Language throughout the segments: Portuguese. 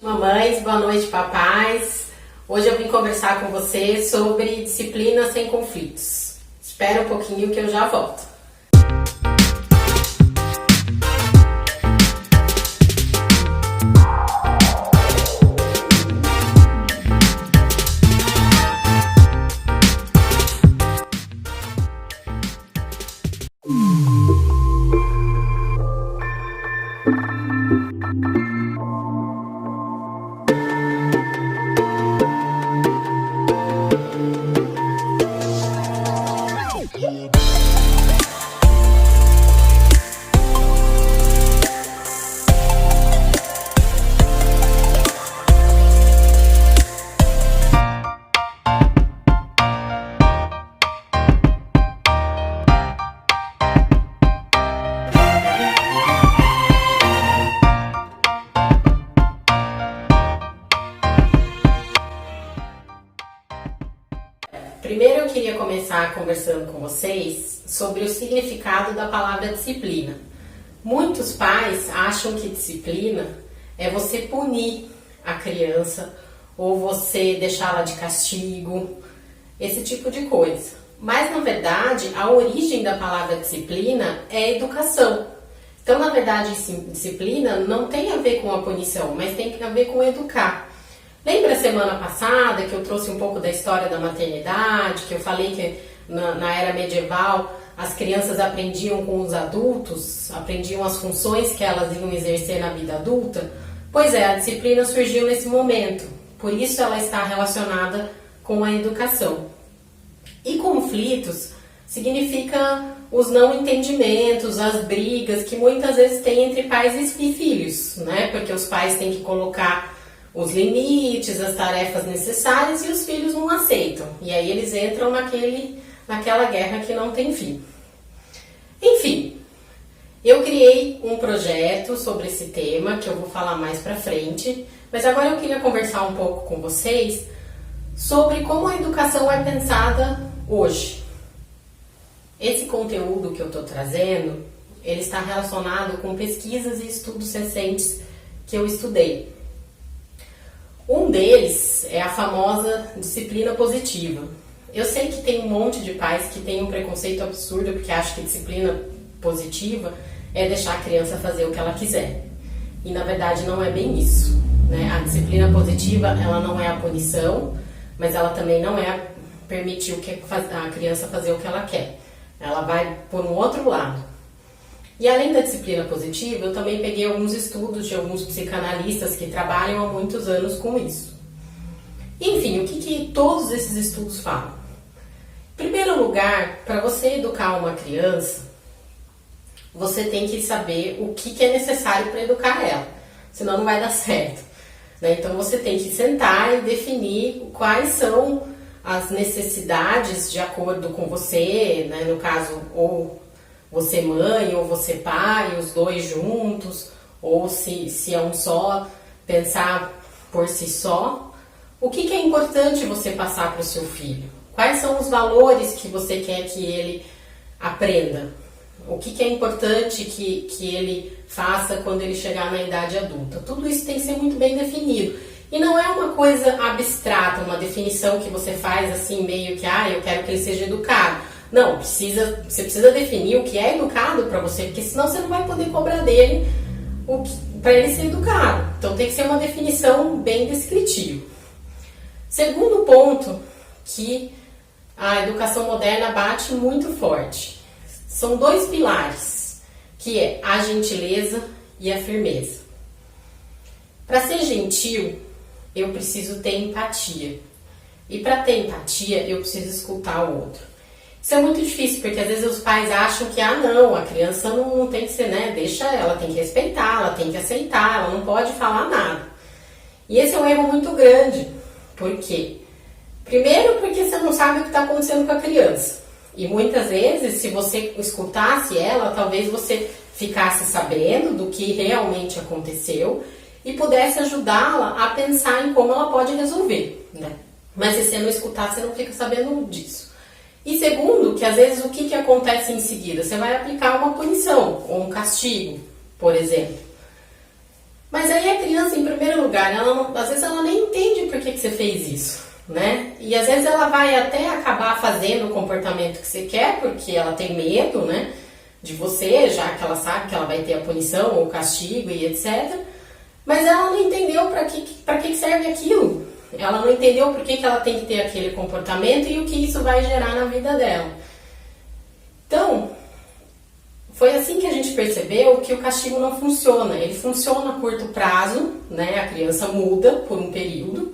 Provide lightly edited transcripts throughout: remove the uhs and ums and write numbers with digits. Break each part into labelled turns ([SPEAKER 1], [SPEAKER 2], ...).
[SPEAKER 1] Mamães, boa noite, papais. Hoje eu vim conversar com você sobre disciplina sem conflitos. Espera um pouquinho que eu já volto. Primeiro eu queria começar conversando com vocês sobre o significado da palavra disciplina. Muitos pais acham que disciplina é você punir a criança ou você deixá-la de castigo, esse tipo de coisa. Mas na verdade a origem da palavra disciplina é educação. Então na verdade disciplina não tem a ver com a punição, mas tem a ver com educar. Lembra a semana passada que eu trouxe um pouco da história da maternidade, que eu falei que na era medieval as crianças aprendiam com os adultos, aprendiam as funções que elas iam exercer na vida adulta? Pois é, a disciplina surgiu nesse momento, por isso ela está relacionada com a educação. E conflitos significa os não entendimentos, as brigas que muitas vezes tem entre pais e filhos, né? Porque os pais têm que colocar os limites, as tarefas necessárias e os filhos não aceitam. E aí eles entram naquela guerra que não tem fim. Enfim, eu criei um projeto sobre esse tema que eu vou falar mais pra frente, mas agora eu queria conversar um pouco com vocês sobre como a educação é pensada hoje. Esse conteúdo que eu estou trazendo, ele está relacionado com pesquisas e estudos recentes que eu estudei. Um deles é a famosa disciplina positiva. Eu sei que tem um monte de pais que tem um preconceito absurdo porque acham que disciplina positiva é deixar a criança fazer o que ela quiser. E na verdade não é bem isso, né? A disciplina positiva, ela não é a punição, mas ela também não é permitir a criança fazer o que ela quer. Ela vai por um outro lado. E além da disciplina positiva, eu também peguei alguns estudos de alguns psicanalistas que trabalham há muitos anos com isso. Enfim, o que todos esses estudos falam? Em primeiro lugar, para você educar uma criança, você tem que saber o que é necessário para educar ela, senão não vai dar certo, né? Então você tem que sentar e definir quais são as necessidades de acordo com você, né? No caso, ou você mãe, ou você pai, os dois juntos, ou se é um só, pensar por si só. O que é importante você passar para o seu filho? Quais são os valores que você quer que ele aprenda? O que é importante que ele faça quando ele chegar na idade adulta? Tudo isso tem que ser muito bem definido. E não é uma coisa abstrata, uma definição que você faz assim meio que, eu quero que ele seja educado. Não, você precisa definir o que é educado para você, porque senão você não vai poder cobrar dele para ele ser educado. Então tem que ser uma definição bem descritiva. Segundo ponto que a educação moderna bate muito forte. São dois pilares, que é a gentileza e a firmeza. Para ser gentil, eu preciso ter empatia. E para ter empatia, eu preciso escutar o outro. Isso é muito difícil, porque às vezes os pais acham que, não, a criança não tem que ser, né, deixa ela, tem que respeitar, ela tem que aceitar, ela não pode falar nada. E esse é um erro muito grande. Por quê? Primeiro porque você não sabe o que está acontecendo com a criança. E muitas vezes, se você escutasse ela, talvez você ficasse sabendo do que realmente aconteceu e pudesse ajudá-la a pensar em como ela pode resolver, né? Mas se você não escutar, você não fica sabendo disso. E segundo, que às vezes o que acontece em seguida? Você vai aplicar uma punição ou um castigo, por exemplo. Mas aí a criança, em primeiro lugar, às vezes ela nem entende por que você fez isso, né? E às vezes ela vai até acabar fazendo o comportamento que você quer, porque ela tem medo, né, de você, já que ela sabe que ela vai ter a punição ou o castigo e etc. Mas ela não entendeu para que serve aquilo. Ela não entendeu por que ela tem que ter aquele comportamento e o que isso vai gerar na vida dela. Então, foi assim que a gente percebeu que o castigo não funciona. Ele funciona a curto prazo, né? A criança muda por um período,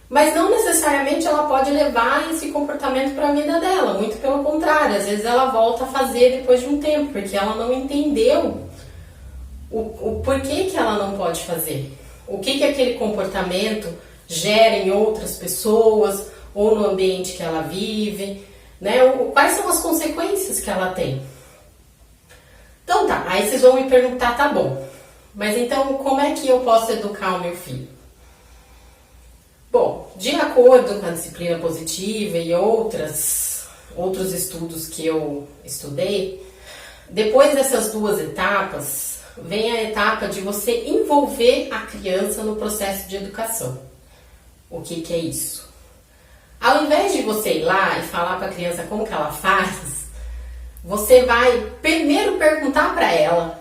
[SPEAKER 1] mas não necessariamente ela pode levar esse comportamento para a vida dela. Muito pelo contrário, às vezes ela volta a fazer depois de um tempo, porque ela não entendeu o porquê que ela não pode fazer. O que aquele comportamento gera em outras pessoas ou no ambiente que ela vive, né? Quais são as consequências que ela tem. Então tá, aí vocês vão me perguntar, tá bom, mas então como é que eu posso educar o meu filho? Bom, de acordo com a disciplina positiva e outros estudos que eu estudei, depois dessas duas etapas, vem a etapa de você envolver a criança no processo de educação. O que é isso? Ao invés de você ir lá e falar para a criança como que ela faz, você vai primeiro perguntar para ela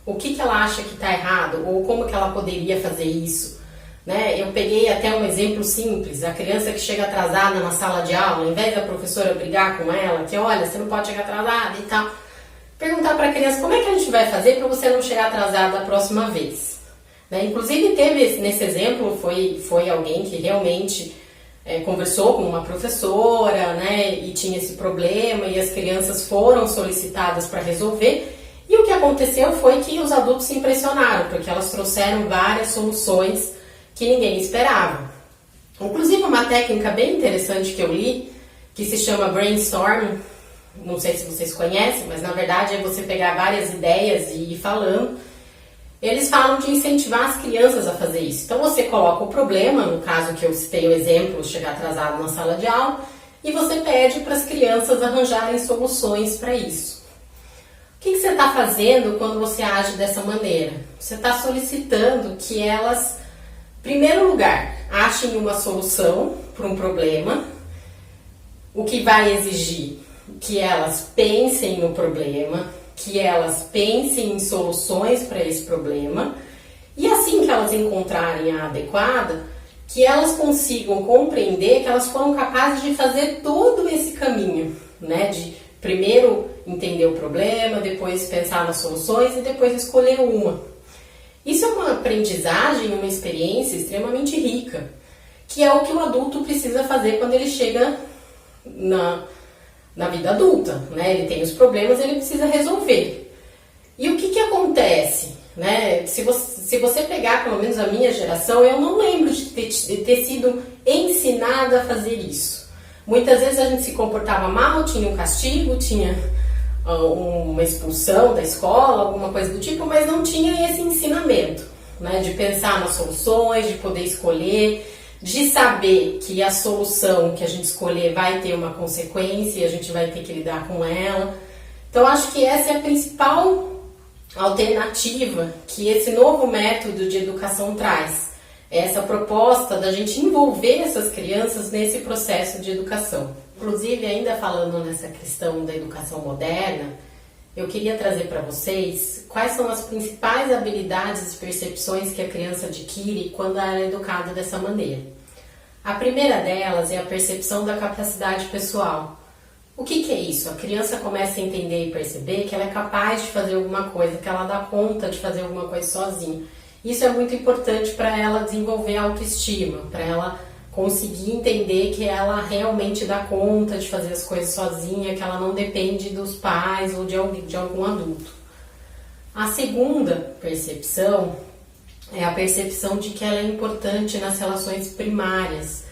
[SPEAKER 1] o que ela acha que está errado ou como que ela poderia fazer isso, né? Eu peguei até um exemplo simples, a criança que chega atrasada na sala de aula, ao invés da professora brigar com ela, que olha, você não pode chegar atrasada e tal, perguntar para a criança como é que a gente vai fazer para você não chegar atrasada da próxima vez, né? Inclusive teve nesse exemplo, foi alguém que realmente conversou com uma professora, né, e tinha esse problema e as crianças foram solicitadas para resolver, e o que aconteceu foi que os adultos se impressionaram, porque elas trouxeram várias soluções que ninguém esperava. Inclusive uma técnica bem interessante que eu li, que se chama brainstorming, não sei se vocês conhecem, mas na verdade é você pegar várias ideias e ir falando. Eles falam de incentivar as crianças a fazer isso. Então você coloca o problema, no caso que eu citei o exemplo, chegar atrasado na sala de aula, e você pede para as crianças arranjarem soluções para isso. O que você está fazendo quando você age dessa maneira? Você está solicitando que elas, em primeiro lugar, achem uma solução para um problema, o que vai exigir que elas pensem no problema, que elas pensem em soluções para esse problema, e assim que elas encontrarem a adequada, que elas consigam compreender que elas foram capazes de fazer todo esse caminho, né? De primeiro entender o problema, depois pensar nas soluções e depois escolher uma. Isso é uma aprendizagem, uma experiência extremamente rica, que é o que o adulto precisa fazer quando ele chega na vida adulta, né? Ele tem os problemas, ele precisa resolver. E o que acontece, né? Se você pegar, pelo menos a minha geração, eu não lembro de ter sido ensinada a fazer isso. Muitas vezes a gente se comportava mal, tinha um castigo, tinha uma expulsão da escola, alguma coisa do tipo, mas não tinha esse ensinamento, né? De pensar nas soluções, de poder escolher, de saber que a solução que a gente escolher vai ter uma consequência e a gente vai ter que lidar com ela. Então, acho que essa é a principal alternativa que esse novo método de educação traz. Essa proposta da gente envolver essas crianças nesse processo de educação. Inclusive, ainda falando nessa questão da educação moderna, eu queria trazer para vocês quais são as principais habilidades e percepções que a criança adquire quando ela é educada dessa maneira. A primeira delas é a percepção da capacidade pessoal. O que é isso? A criança começa a entender e perceber que ela é capaz de fazer alguma coisa, que ela dá conta de fazer alguma coisa sozinha. Isso é muito importante para ela desenvolver a autoestima, para ela conseguir entender que ela realmente dá conta de fazer as coisas sozinha, que ela não depende dos pais ou de algum adulto. A segunda percepção é a percepção de que ela é importante nas relações primárias.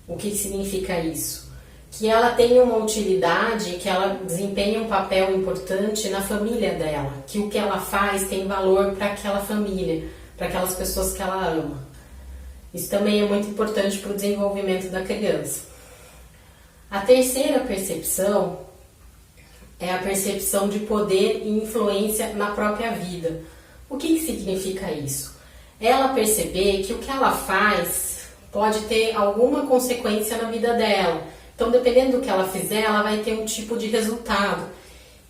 [SPEAKER 1] O que significa isso? Que ela tem uma utilidade, que ela desempenha um papel importante na família dela, que o que ela faz tem valor para aquela família, para aquelas pessoas que ela ama. Isso também é muito importante para o desenvolvimento da criança. A terceira percepção é a percepção de poder e influência na própria vida. O que significa isso? ela perceber que o que ela faz pode ter alguma consequência na vida dela. Então, dependendo do que ela fizer, ela vai ter um tipo de resultado.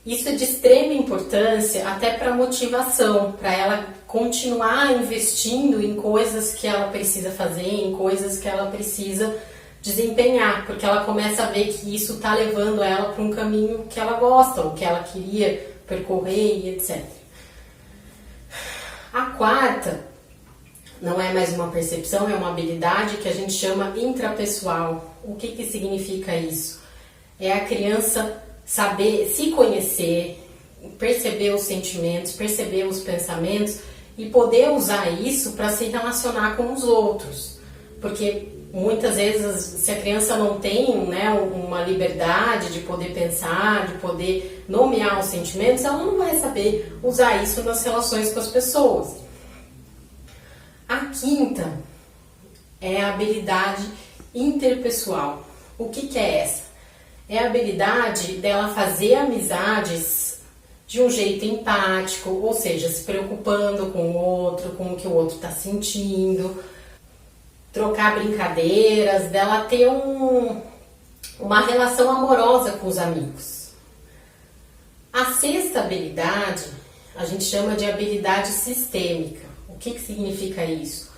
[SPEAKER 1] Isso é de extrema importância até para motivação, para ela continuar investindo em coisas que ela precisa fazer, em coisas que ela precisa desempenhar, porque ela começa a ver que isso está levando ela para um caminho que ela gosta, ou que ela queria percorrer e etc. A quarta não é mais uma percepção, é uma habilidade que a gente chama intrapessoal. O que significa isso? É a criança saber se conhecer, perceber os sentimentos, perceber os pensamentos e poder usar isso para se relacionar com os outros. Porque muitas vezes, se a criança não tem, né, uma liberdade de poder pensar, de poder nomear os sentimentos, ela não vai saber usar isso nas relações com as pessoas. A quinta é a habilidade interpessoal. O que é essa? É a habilidade dela fazer amizades de um jeito empático, ou seja, se preocupando com o outro, com o que o outro está sentindo, trocar brincadeiras, dela ter uma relação amorosa com os amigos. A sexta habilidade a gente chama de habilidade sistêmica. O que significa isso?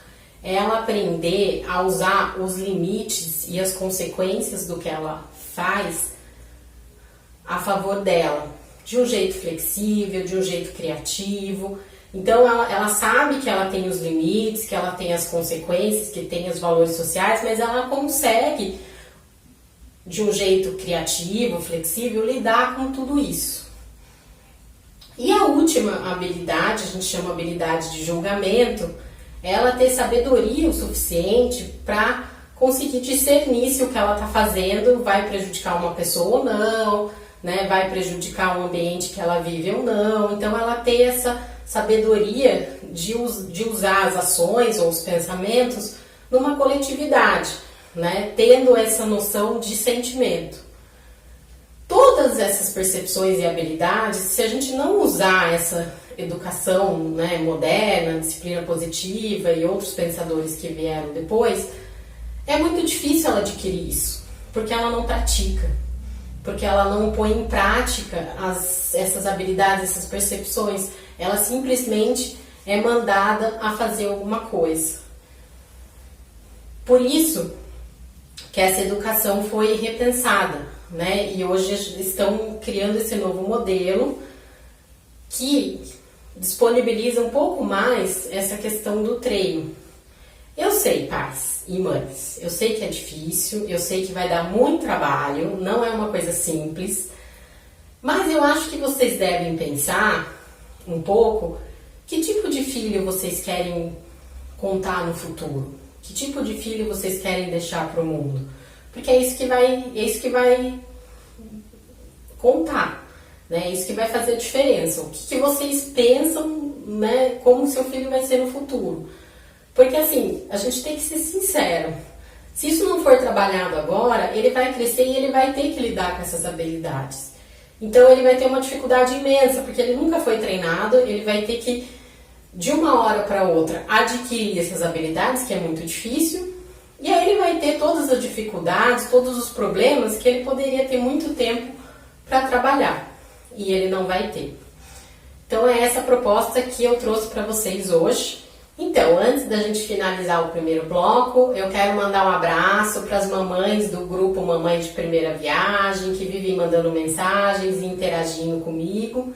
[SPEAKER 1] É ela aprender a usar os limites e as consequências do que ela faz a favor dela, de um jeito flexível, de um jeito criativo. Então ela sabe que ela tem os limites, que ela tem as consequências, que tem os valores sociais, mas ela consegue, de um jeito criativo, flexível, lidar com tudo isso. E a última habilidade, a gente chama habilidade de julgamento, é ela ter sabedoria o suficiente para conseguir discernir se o que ela está fazendo vai prejudicar uma pessoa ou não, né? Vai prejudicar o ambiente que ela vive ou não. Então ela ter essa sabedoria de usar as ações ou os pensamentos numa coletividade, né? Tendo essa noção de sentimento. Todas essas percepções e habilidades, se a gente não usar essa educação, né, moderna, disciplina positiva e outros pensadores que vieram depois, é muito difícil ela adquirir isso, porque ela não pratica, porque ela não põe em prática essas habilidades, essas percepções. Ela simplesmente é mandada a fazer alguma coisa. Por isso que essa educação foi repensada, né? E hoje estão criando esse novo modelo que disponibiliza um pouco mais essa questão do treino. Eu sei, pais e mães, eu sei que é difícil, eu sei que vai dar muito trabalho, não é uma coisa simples, mas eu acho que vocês devem pensar um pouco que tipo de filho vocês querem contar no futuro, que tipo de filho vocês querem deixar para o mundo, porque é isso que vai contar, né? É isso que vai fazer a diferença. O que vocês pensam, né, como seu filho vai ser no futuro. Porque assim, a gente tem que ser sincero. Se isso não for trabalhado agora, ele vai crescer e ele vai ter que lidar com essas habilidades. Então ele vai ter uma dificuldade imensa, porque ele nunca foi treinado, ele vai ter que, de uma hora para outra, adquirir essas habilidades, que é muito difícil, e aí ele vai ter todas as dificuldades, todos os problemas que ele poderia ter muito tempo para trabalhar, e ele não vai ter. Então é essa proposta que eu trouxe para vocês hoje. Então, antes da gente finalizar o primeiro bloco, eu quero mandar um abraço para as mamães do grupo Mamãe de Primeira Viagem, que vivem mandando mensagens e interagindo comigo.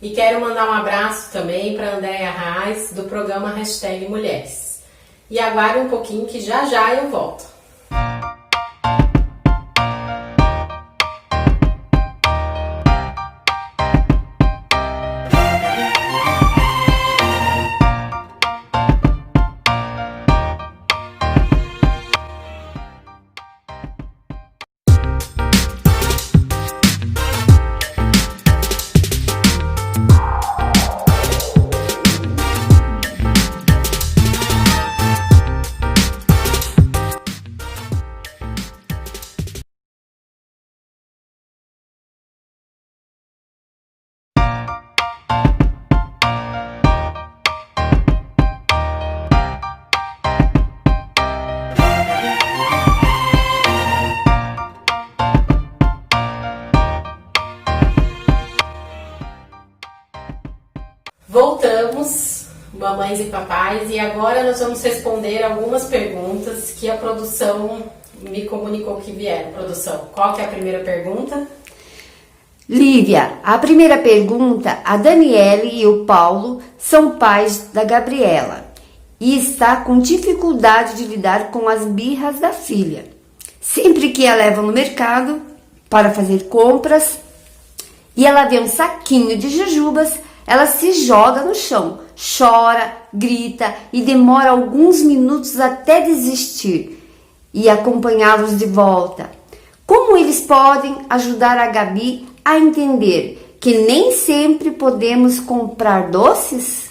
[SPEAKER 1] E quero mandar um abraço também para a Andréia Reis, do programa #Mulheres. E aguarde um pouquinho que já já eu volto. mamães e papais, e agora nós vamos responder algumas perguntas que a produção me comunicou que vieram. Produção, qual que é a primeira pergunta?
[SPEAKER 2] Lívia, a primeira pergunta, a Daniele e o Paulo são pais da Gabriela e está com dificuldade de lidar com as birras da filha. Sempre que a levam no mercado para fazer compras e ela vê um saquinho de jujubas, ela se joga no chão, chora, grita e demora alguns minutos até desistir e acompanhá-los de volta. Como eles podem ajudar a Gabi a entender que nem sempre podemos comprar doces?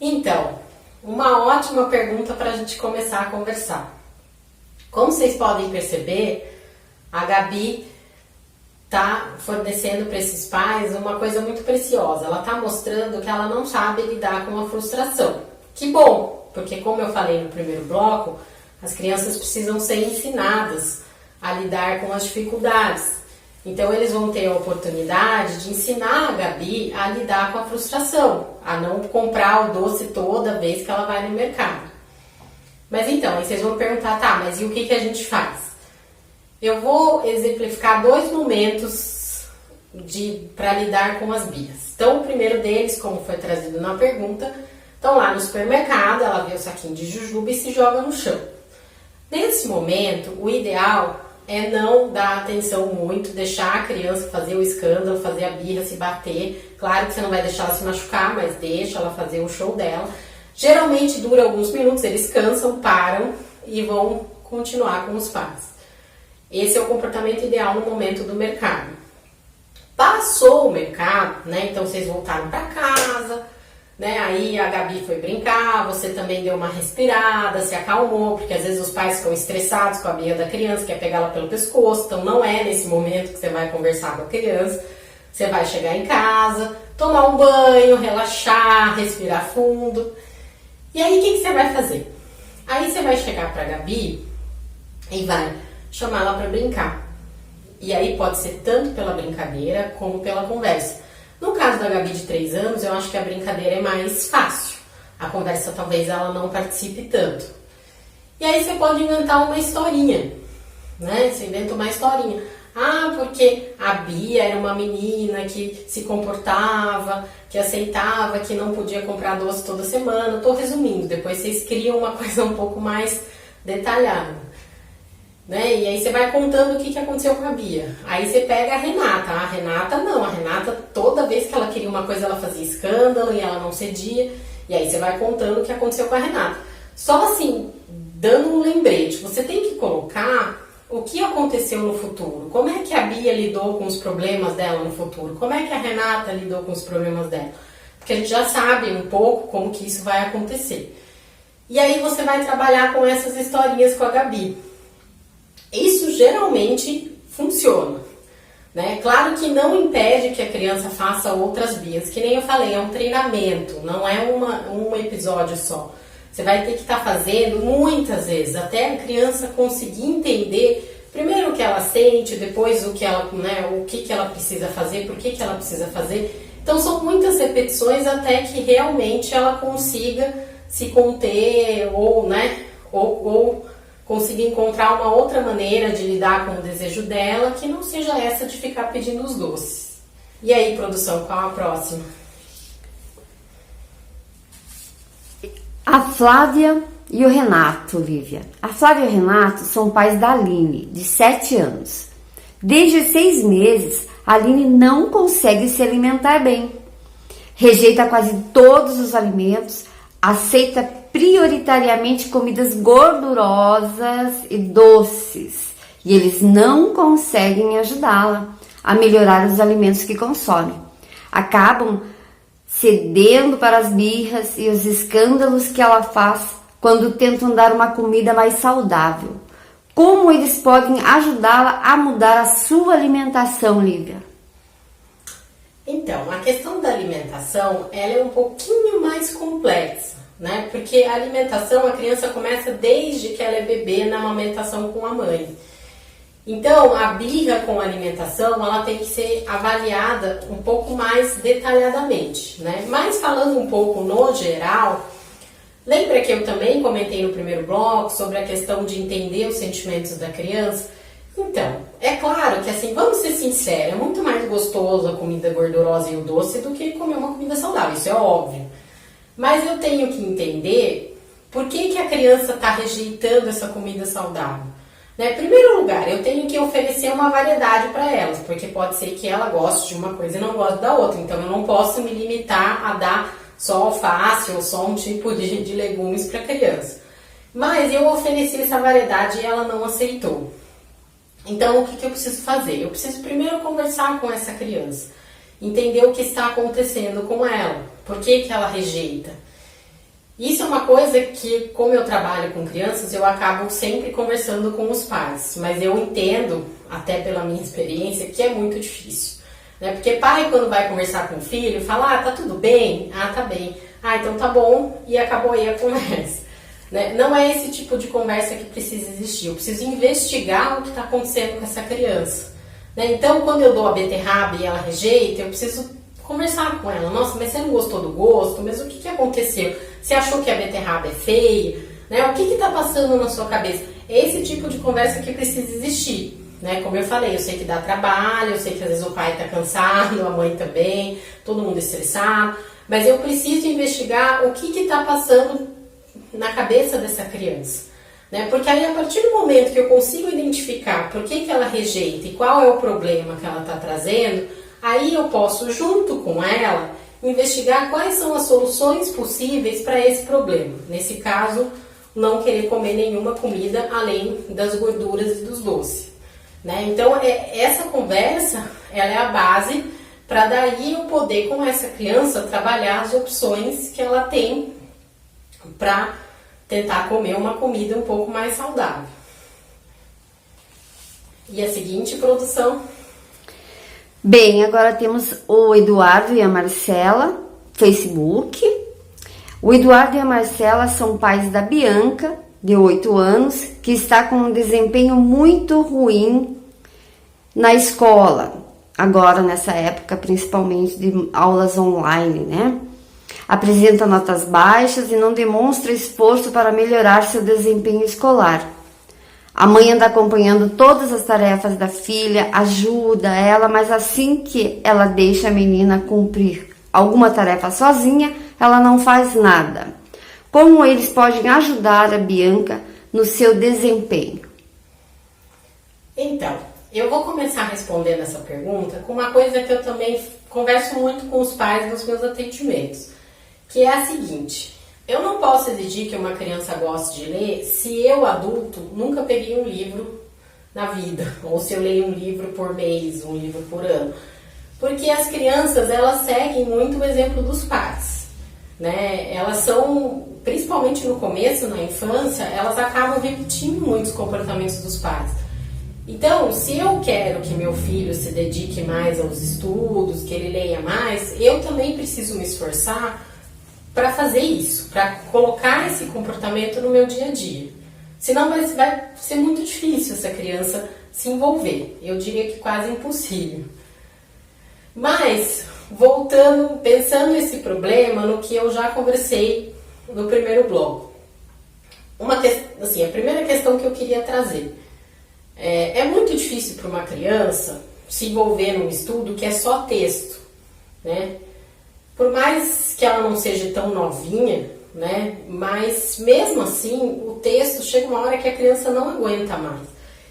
[SPEAKER 1] Então, uma ótima pergunta para a gente começar a conversar. Como vocês podem perceber, a Gabi está fornecendo para esses pais uma coisa muito preciosa. Ela está mostrando que ela não sabe lidar com a frustração. Que bom, porque como eu falei no primeiro bloco, as crianças precisam ser ensinadas a lidar com as dificuldades. Então eles vão ter a oportunidade de ensinar a Gabi a lidar com a frustração, a não comprar o doce toda vez que ela vai no mercado. Mas então, aí vocês vão perguntar, tá, mas e o que a gente faz? Eu vou exemplificar 2 momentos para lidar com as birras. Então, o primeiro deles, como foi trazido na pergunta, estão lá no supermercado, ela vê o saquinho de jujuba e se joga no chão. Nesse momento, o ideal é não dar atenção muito, deixar a criança fazer o escândalo, fazer a birra, se bater. Claro que você não vai deixar ela se machucar, mas deixa ela fazer o show dela. Geralmente dura alguns minutos, eles cansam, param e vão continuar com os pais. Esse é o comportamento ideal no momento do mercado. Passou o mercado, né? Então vocês voltaram para casa, né? Aí a Gabi foi brincar, você também deu uma respirada, se acalmou, porque às vezes os pais ficam estressados com a birra da criança, quer pegá-la pelo pescoço, então não é nesse momento que você vai conversar com a criança. Você vai chegar em casa, tomar um banho, relaxar, respirar fundo. E aí o que você vai fazer? Aí você vai chegar para a Gabi e vai chamar ela para brincar. E aí pode ser tanto pela brincadeira como pela conversa. No caso da Gabi de 3 anos, eu acho que a brincadeira é mais fácil. A conversa talvez ela não participe tanto. E aí você pode inventar uma historinha, né? Você inventa uma historinha. Ah, porque a Bia era uma menina que se comportava, que aceitava, que não podia comprar doce toda semana. Estou resumindo, depois vocês criam uma coisa um pouco mais detalhada. Né? E aí você vai contando o que aconteceu com a Bia. Aí você pega a Renata. A Renata não, a Renata toda vez que ela queria uma coisa ela fazia escândalo e ela não cedia. E aí você vai contando o que aconteceu com a Renata. Só assim, dando um lembrete, você tem que colocar o que aconteceu no futuro. Como é que a Bia lidou com os problemas dela no futuro? Como é que a Renata lidou com os problemas dela? Porque a gente já sabe um pouco como que isso vai acontecer. E aí você vai trabalhar com essas historinhas com a Gabi. Isso geralmente funciona, né? Claro que não impede que a criança faça outras birras, que nem eu falei, é um treinamento, não é um episódio só. Você vai ter que estar fazendo muitas vezes, até a criança conseguir entender primeiro o que ela sente, depois o que ela, né, o que ela precisa fazer, por que ela precisa fazer. Então são muitas repetições até que realmente ela consiga se conter ou, né, ou conseguir encontrar uma outra maneira de lidar com o desejo dela que não seja essa de ficar pedindo os doces. E aí, produção, qual a próxima?
[SPEAKER 2] A Flávia e o Renato, Lívia. A Flávia e o Renato são pais da Aline, de 7 anos. Desde 6 meses, a Aline não consegue se alimentar bem. Rejeita quase todos os alimentos, aceita prioritariamente comidas gordurosas e doces. E eles não conseguem ajudá-la a melhorar os alimentos que consome. Acabam cedendo para as birras e os escândalos que ela faz quando tentam dar uma comida mais saudável. Como eles podem ajudá-la a mudar a sua alimentação, Lívia?
[SPEAKER 1] Então, a questão da alimentação, ela é um pouquinho mais complexa, né? Porque a alimentação, a criança começa desde que ela é bebê na amamentação com a mãe. Então, a birra com a alimentação, ela tem que ser avaliada um pouco mais detalhadamente, né? Mas falando um pouco no geral, lembra que eu também comentei no primeiro bloco sobre a questão de entender os sentimentos da criança? Então, é claro que assim, vamos ser sinceros, é muito mais gostoso a comida gordurosa e o doce do que comer uma comida saudável, isso é óbvio. Mas eu tenho que entender por que a criança está rejeitando essa comida saudável. Né? Em primeiro lugar, eu tenho que oferecer uma variedade para elas, porque pode ser que ela goste de uma coisa e não goste da outra. Então, eu não posso me limitar a dar só alface ou só um tipo de legumes para a criança. Mas eu ofereci essa variedade e ela não aceitou. Então, o que eu preciso fazer? Eu preciso primeiro conversar com essa criança, entender o que está acontecendo com ela, por que ela rejeita. Isso é uma coisa que, como eu trabalho com crianças, eu acabo sempre conversando com os pais. Mas eu entendo, até pela minha experiência, que é muito difícil. Né? Porque pai, quando vai conversar com o filho, fala, tá tudo bem? Ah, tá bem. Ah, então tá bom. E acabou aí a conversa. Né? Não é esse tipo de conversa que precisa existir. Eu preciso investigar o que está acontecendo com essa criança. Né? Então, quando eu dou a beterraba e ela rejeita, eu preciso conversar com ela. Nossa, mas você não gostou do gosto? Mas o que aconteceu? Você achou que a beterraba é feia? Né? O que está passando na sua cabeça? É esse tipo de conversa que precisa existir. Né? Como eu falei, eu sei que dá trabalho, eu sei que às vezes o pai está cansado, a mãe também, todo mundo estressado, mas eu preciso investigar o que está passando na cabeça dessa criança. Né? Porque aí, a partir do momento que eu consigo identificar por que ela rejeita e qual é o problema que ela está trazendo, aí eu posso, junto com ela, investigar quais são as soluções possíveis para esse problema. Nesse caso, não querer comer nenhuma comida além das gorduras e dos doces. Né? Então, essa conversa ela é a base para daí eu poder, com essa criança, trabalhar as opções que ela tem para tentar comer uma comida um pouco mais saudável. E a seguinte, produção?
[SPEAKER 2] Bem, agora temos o Eduardo e a Marcela, Facebook. O Eduardo e a Marcela são pais da Bianca, de 8 anos, que está com um desempenho muito ruim na escola, agora nessa época, principalmente de aulas online, né? Apresenta notas baixas e não demonstra esforço para melhorar seu desempenho escolar. A mãe anda acompanhando todas as tarefas da filha, ajuda ela, mas assim que ela deixa a menina cumprir alguma tarefa sozinha, ela não faz nada. Como eles podem ajudar a Bianca no seu desempenho?
[SPEAKER 1] Então, eu vou começar respondendo essa pergunta com uma coisa que eu também converso muito com os pais nos meus atendimentos, que é a seguinte: eu não posso exigir que uma criança goste de ler se eu, adulto, nunca peguei um livro na vida, ou se eu leio um livro por mês, um livro por ano. Porque as crianças, elas seguem muito o exemplo dos pais, né? Elas são, principalmente no começo, na infância, elas acabam repetindo muitos comportamentos dos pais. Então, se eu quero que meu filho se dedique mais aos estudos, que ele leia mais, eu também preciso me esforçar para fazer isso, para colocar esse comportamento no meu dia a dia. Senão vai ser muito difícil essa criança se envolver. Eu diria que quase impossível. Mas, voltando, pensando esse problema no que eu já conversei no primeiro bloco. A primeira questão que eu queria trazer. É muito difícil para uma criança se envolver num estudo que é só texto, né? Por mais que ela não seja tão novinha, né? Mas mesmo assim, o texto chega uma hora que a criança não aguenta mais.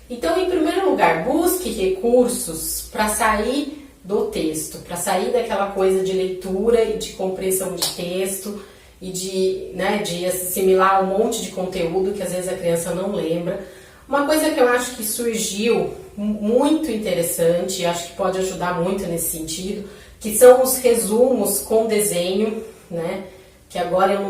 [SPEAKER 1] Então, em primeiro lugar, busque recursos para sair do texto, para sair daquela coisa de leitura e de compreensão de texto e de assimilar um monte de conteúdo que às vezes a criança não lembra. Uma coisa que eu acho que surgiu muito interessante, e acho que pode ajudar muito nesse sentido, que são os resumos com desenho, né? Que agora eu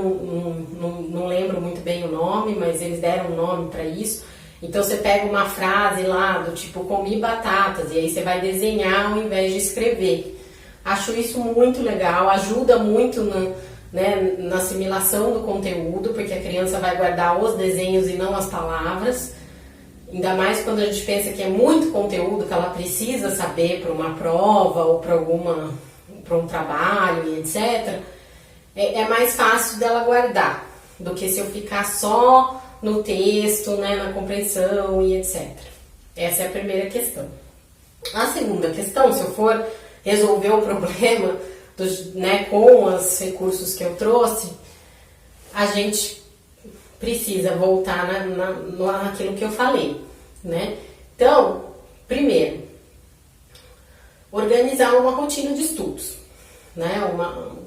[SPEAKER 1] não lembro muito bem o nome, mas eles deram um nome para isso. Então você pega uma frase lá do tipo, comi batatas, e aí você vai desenhar ao invés de escrever. Acho isso muito legal, ajuda muito na assimilação do conteúdo, porque a criança vai guardar os desenhos e não as palavras. Ainda mais quando a gente pensa que é muito conteúdo que ela precisa saber para uma prova ou para um trabalho e etc. É mais fácil dela guardar do que se eu ficar só no texto, né, na compreensão e etc. Essa é a primeira questão. A segunda questão, se eu for resolver o problema né, com os recursos que eu trouxe, a gente precisa voltar naquilo que eu falei, né? Então, primeiro, organizar uma rotina de estudos, né?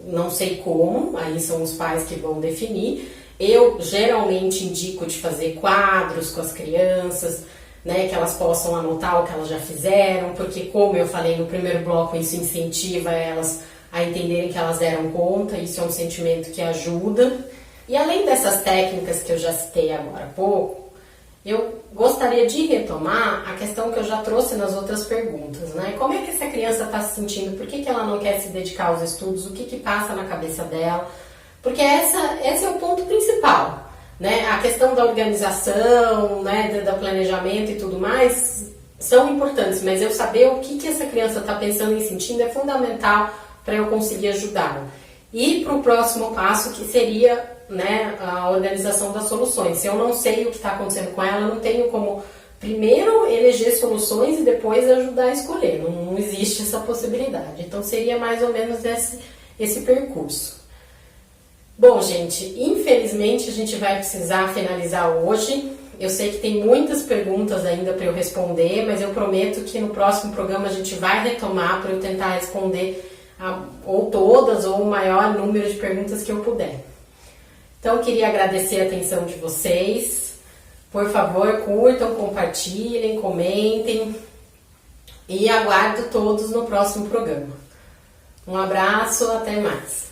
[SPEAKER 1] Não sei como, aí são os pais que vão definir. Eu geralmente indico de fazer quadros com as crianças, né, que elas possam anotar o que elas já fizeram, porque como eu falei no primeiro bloco, isso incentiva elas a entenderem que elas deram conta, isso é um sentimento que ajuda. E além dessas técnicas que eu já citei agora há pouco, eu gostaria de retomar a questão que eu já trouxe nas outras perguntas, né? Como é que essa criança está se sentindo? Por que ela não quer se dedicar aos estudos? O que passa na cabeça dela? Porque esse é o ponto principal, né? A questão da organização, né, do planejamento e tudo mais são importantes, mas eu saber o que essa criança está pensando e sentindo é fundamental para eu conseguir ajudá-la. E para o próximo passo, que seria, né, a organização das soluções. Se eu não sei o que está acontecendo com ela, eu não tenho como primeiro eleger soluções e depois ajudar a escolher. Não existe essa possibilidade. Então seria mais ou menos esse percurso. Bom, gente, infelizmente a gente vai precisar finalizar hoje. Eu sei que tem muitas perguntas ainda para eu responder, mas eu prometo que no próximo programa a gente vai retomar para eu tentar responder ou todas ou o maior número de perguntas que eu puder. Então, queria agradecer a atenção de vocês. Por favor, curtam, compartilhem, comentem e aguardo todos no próximo programa. Um abraço, até mais.